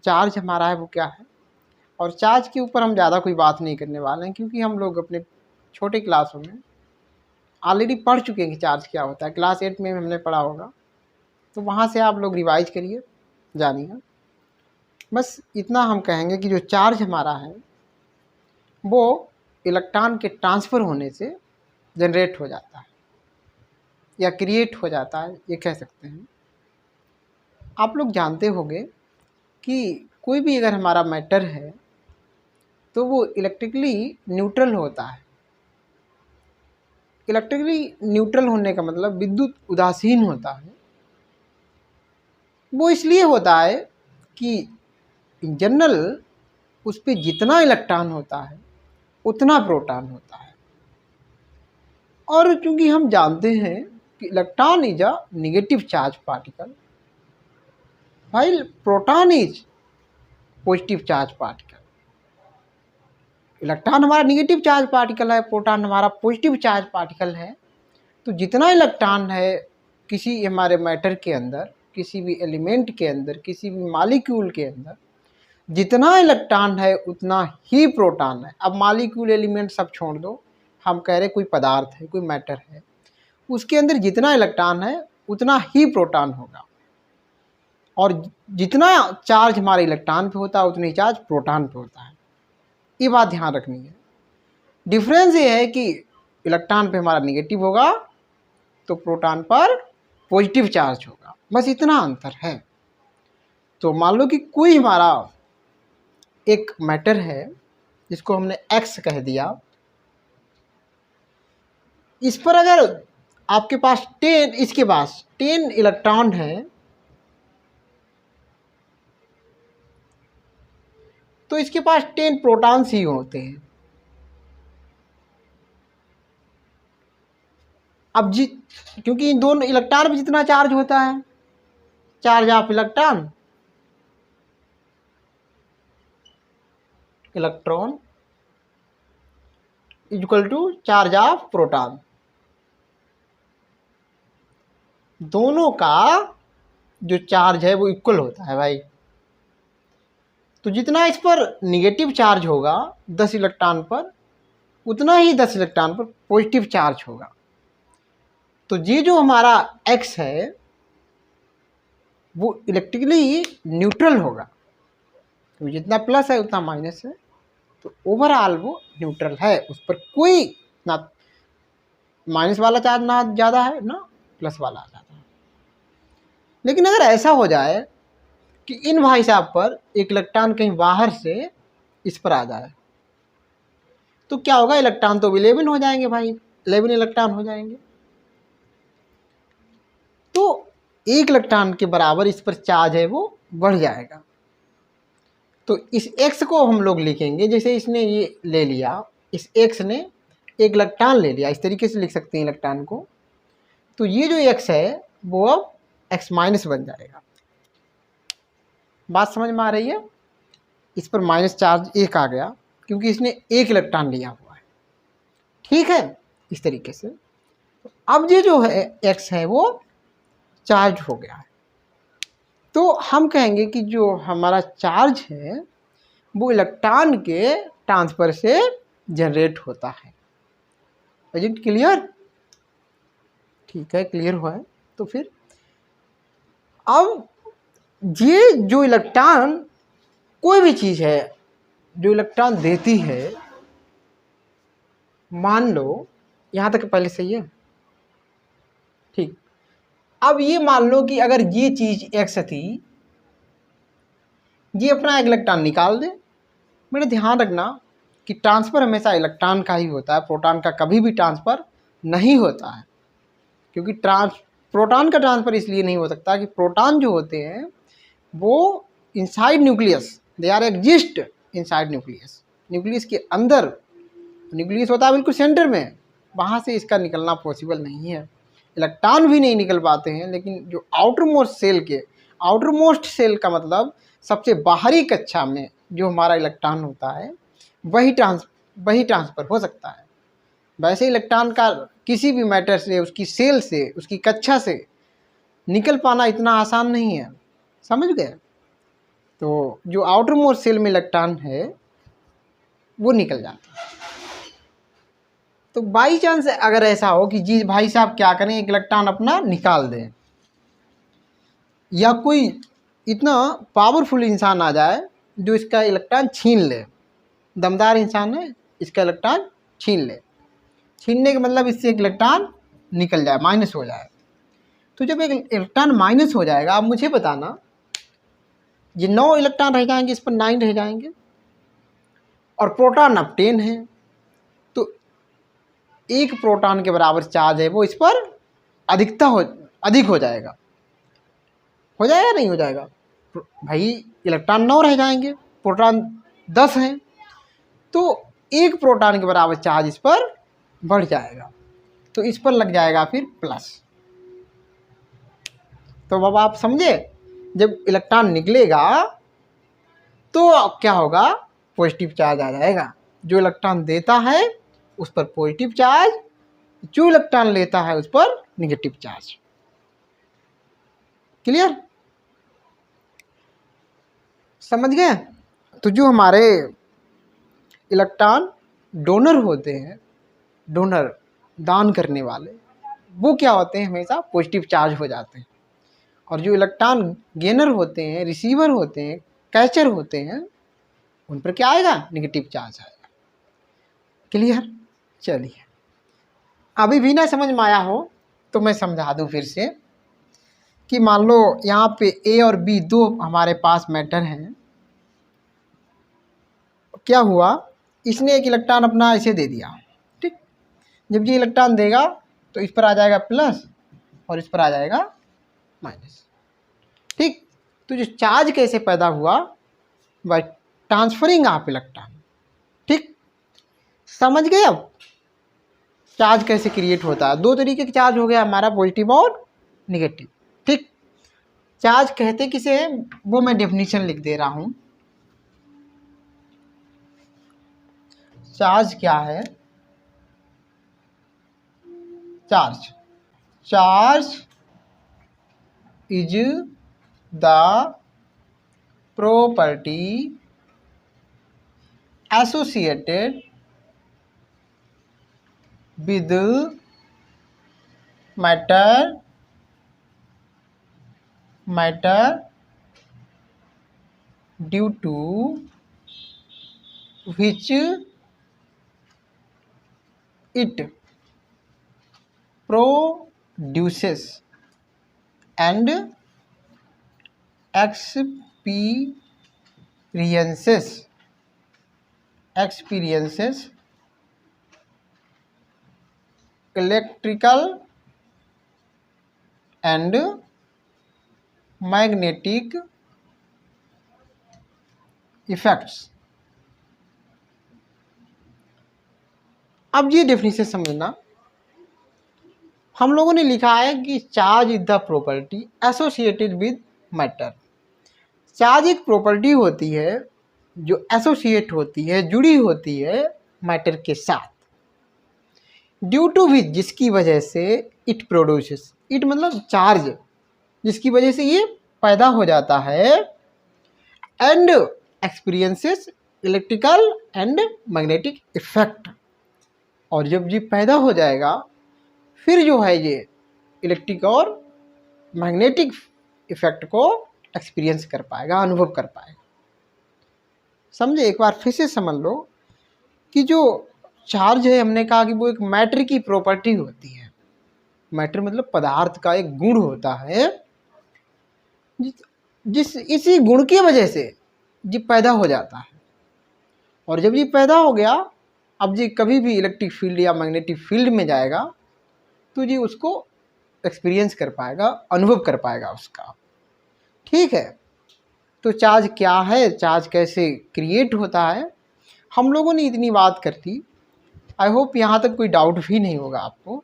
Charge हमारा है वो क्या है। और चार्ज के ऊपर हम ज़्यादा कोई बात नहीं करने वाले हैं, क्योंकि हम लोग अपने छोटे क्लासों में ऑलरेडी पढ़ चुके हैं कि चार्ज क्या होता है। क्लास 8 में हमने पढ़ा होगा, तो वहाँ से आप लोग रिवाइज करिए, जानिए। बस इतना हम कहेंगे कि जो चार्ज हमारा है वो इलेक्ट्रॉन के ट्रांसफ़र होने से जनरेट हो जाता है या क्रिएट हो जाता है, ये कह सकते हैं। आप लोग जानते होंगे कि कोई भी अगर हमारा मैटर है तो वो इलेक्ट्रिकली न्यूट्रल होता है। इलेक्ट्रिकली न्यूट्रल होने का मतलब विद्युत उदासीन होता है। वो इसलिए होता है कि इन जनरल उस पर जितना इलेक्ट्रॉन होता है उतना प्रोटॉन होता है। और चूंकि हम जानते हैं कि electron is a negative charge particle, while proton is positive charge particle. Electron हमारा नेगेटिव चार्ज पार्टिकल है, प्रोटॉन हमारा पॉजिटिव चार्ज पार्टिकल है। तो जितना इलेक्ट्रॉन है किसी हमारे मैटर के अंदर, किसी भी एलिमेंट के अंदर, किसी भी मॉलिक्यूल के अंदर जितना इलेक्ट्रॉन है उतना ही प्रोटॉन है। अब मॉलिक्यूल एलिमेंट सब छोड़ दो, हम कह रहे कोई पदार्थ है, कोई मैटर है, उसके अंदर जितना इलेक्ट्रॉन है उतना ही प्रोटॉन होगा। और जितना चार्ज हमारे इलेक्ट्रॉन पे होता है उतना ही चार्ज प्रोटॉन पे होता है। ये बात ध्यान रखनी है। डिफरेंस ये है कि इलेक्ट्रॉन पे हमारा नेगेटिव होगा तो प्रोटॉन पर पॉजिटिव चार्ज होगा, बस इतना अंतर है। तो मान लो कि कोई हमारा एक मैटर है जिसको हमने एक्स कह दिया, इस पर अगर आपके पास 10, इसके पास 10 इलेक्ट्रॉन है तो इसके पास 10 प्रोटॉन्स ही होते हैं। अब क्योंकि इन दोनों इलेक्ट्रॉन पे जितना चार्ज होता है, charge of electron electron equal to charge of proton, दोनों का जो चार्ज है वो इक्वल होता है भाई। तो जितना इस पर निगेटिव चार्ज होगा 10 इलेक्ट्रॉन पर, उतना ही 10 इलेक्ट्रॉन पर पॉजिटिव चार्ज होगा। तो ये जो हमारा एक्स है वो इलेक्ट्रिकली न्यूट्रल होगा, तो जितना प्लस है उतना माइनस है, तो ओवरऑल वो न्यूट्रल है। उस पर कोई ना माइनस वाला चार्ज ना ज़्यादा है ना प्लस वाला ज़्यादा है। लेकिन अगर ऐसा हो जाए कि इन भाई साहब पर एक इलेक्ट्रॉन कहीं बाहर से इस पर आ जाए तो क्या होगा, इलेक्ट्रॉन तो 11 हो जाएंगे भाई, 11 इलेक्ट्रॉन हो जाएंगे। तो एक इलेक्ट्रॉन के बराबर इस पर चार्ज है वो बढ़ जाएगा। तो इस x को हम लोग लिखेंगे, जैसे इसने ये ले लिया, इस x ने एक इलेक्ट्रॉन ले लिया, इस तरीके से लिख सकते हैं इलेक्ट्रॉन को। तो ये जो x है वो अब x माइनस बन जाएगा। बात समझ में आ रही है? इस पर माइनस चार्ज 1 आ गया क्योंकि इसने एक इलेक्ट्रॉन लिया हुआ है। ठीक है, इस तरीके से अब ये जो है x है वो चार्ज हो गया है। तो हम कहेंगे कि जो हमारा चार्ज है वो इलेक्ट्रॉन के ट्रांसफर से जनरेट होता है। Is it clear? ठीक है, क्लियर हुआ है। तो फिर अब ये जो इलेक्ट्रॉन, कोई भी चीज़ है जो इलेक्ट्रॉन देती है, मान लो यहाँ तक पहले सही है, ठीक। अब ये मान लो कि अगर ये चीज़ एक्स थी, ये अपना एक इलेक्ट्रॉन निकाल दे। मेरा ध्यान रखना कि ट्रांसफ़र हमेशा इलेक्ट्रॉन का ही होता है, प्रोटॉन का कभी भी ट्रांसफ़र नहीं होता है। क्योंकि प्रोटॉन का ट्रांसफ़र इसलिए नहीं हो सकता कि प्रोटॉन जो होते हैं वो inside nucleus, they are exist inside nucleus, nucleus के अंदर, न्यूक्लियस होता है बिल्कुल सेंटर में, वहाँ से इसका निकलना पॉसिबल नहीं है। इलेक्ट्रॉन भी नहीं निकल पाते हैं, लेकिन जो आउटर मोस्ट सेल के, आउटर मोस्ट सेल का मतलब सबसे बाहरी कक्षा में जो हमारा इलेक्ट्रॉन होता है वही ट्रांसफ़र हो सकता है। वैसे इलेक्ट्रॉन का किसी भी मैटर से, उसकी सेल से, उसकी कक्षा से निकल पाना इतना आसान नहीं है, समझ गए? तो जो आउटर मोस्ट सेल में इलेक्ट्रॉन है वो निकल जाता है। तो बाई चांस अगर ऐसा हो कि जी भाई साहब क्या करें, एक इलेक्ट्रॉन अपना निकाल दें, या कोई इतना पावरफुल इंसान आ जाए जो इसका इलेक्ट्रॉन छीन ले, दमदार इंसान है, इसका इलेक्ट्रॉन छीन ले, छीनने का मतलब इससे एक इलेक्ट्रॉन निकल जाए, माइनस हो जाए। तो जब एक इलेक्ट्रॉन माइनस हो जाएगा, आप मुझे बताना, ये 9 इलेक्ट्रॉन रह जाएंगे, इस पर 9 रह जाएंगे, और प्रोटॉन अब 10 है, तो एक प्रोटॉन के बराबर चार्ज है वो इस पर अधिक हो जाएगा। हो जाएगा नहीं हो जाएगा भाई, इलेक्ट्रॉन 9 रह जाएंगे, प्रोटॉन 10 हैं, तो एक प्रोटॉन के बराबर चार्ज इस पर बढ़ जाएगा, तो इस पर लग जाएगा फिर प्लस। तो अब आप समझे, जब इलेक्ट्रॉन निकलेगा तो क्या होगा, पॉजिटिव चार्ज आ जाएगा, जो इलेक्ट्रॉन देता है उस पर पॉजिटिव चार्ज, जो इलेक्ट्रॉन लेता है उस पर नेगेटिव चार्ज। क्लियर, समझ गए? तो जो हमारे इलेक्ट्रॉन डोनर होते हैं, डोनर दान करने वाले, वो क्या होते हैं, हमेशा पॉजिटिव चार्ज हो जाते हैं, और जो इलेक्ट्रॉन गेनर होते हैं, रिसीवर होते हैं, कैचर होते हैं, उन पर क्या आएगा, नेगेटिव चार्ज आएगा। क्लियर, चलिए, अभी भी ना समझ में आया हो तो मैं समझा दूं फिर से, कि मान लो यहाँ पे ए और बी दो हमारे पास मैटर हैं, क्या हुआ, इसने एक इलेक्ट्रॉन अपना ऐसे दे दिया, ठीक, जब ये इलेक्ट्रॉन देगा तो इस पर आ जाएगा प्लस और इस पर आ जाएगा माइनस, ठीक। तो जो चार्ज कैसे पैदा हुआ, बाय ट्रांसफरिंग ऑफ इलेक्ट्रॉन, ठीक, समझ गए? अब चार्ज कैसे क्रिएट होता है, दो तरीके के चार्ज हो गया हमारा, पॉजिटिव और निगेटिव, ठीक। चार्ज कहते किसे हैं, वो मैं डेफिनेशन लिख दे रहा हूं। चार्ज क्या है, charge is the property associated with matter due to which it produces and experiences electrical and magnetic effects। अब ये डेफिनेशन समझना, हम लोगों ने लिखा है कि charge is the property associated with matter. Charge एक प्रॉपर्टी होती है जो एसोसिएट होती है, जुड़ी होती है मैटर के साथ, ड्यू टू विच, जिसकी वजह से इट प्रोड्यूसेस, इट मतलब चार्ज, जिसकी वजह से ये पैदा हो जाता है, and experiences electrical and magnetic effect, और जब ये पैदा हो जाएगा फिर जो है ये इलेक्ट्रिक और मैग्नेटिक इफेक्ट को एक्सपीरियंस कर पाएगा, अनुभव कर पाएगा। समझे? एक बार फिर से समझ लो कि जो चार्ज है, हमने कहा कि वो एक मैटर की प्रॉपर्टी होती है, मैटर मतलब पदार्थ का एक गुण होता है, इसी गुण की वजह से ये पैदा हो जाता है, और जब ये पैदा हो गया, अब ये कभी भी इलेक्ट्रिक फील्ड या मैग्नेटिक फील्ड में जाएगा तो ये उसको एक्सपीरियंस कर पाएगा, अनुभव कर पाएगा उसका, ठीक है। तो चार्ज क्या है, चार्ज कैसे क्रिएट होता है, हम लोगों ने इतनी बात कर दी। आई होप यहाँ तक कोई डाउट भी नहीं होगा आपको।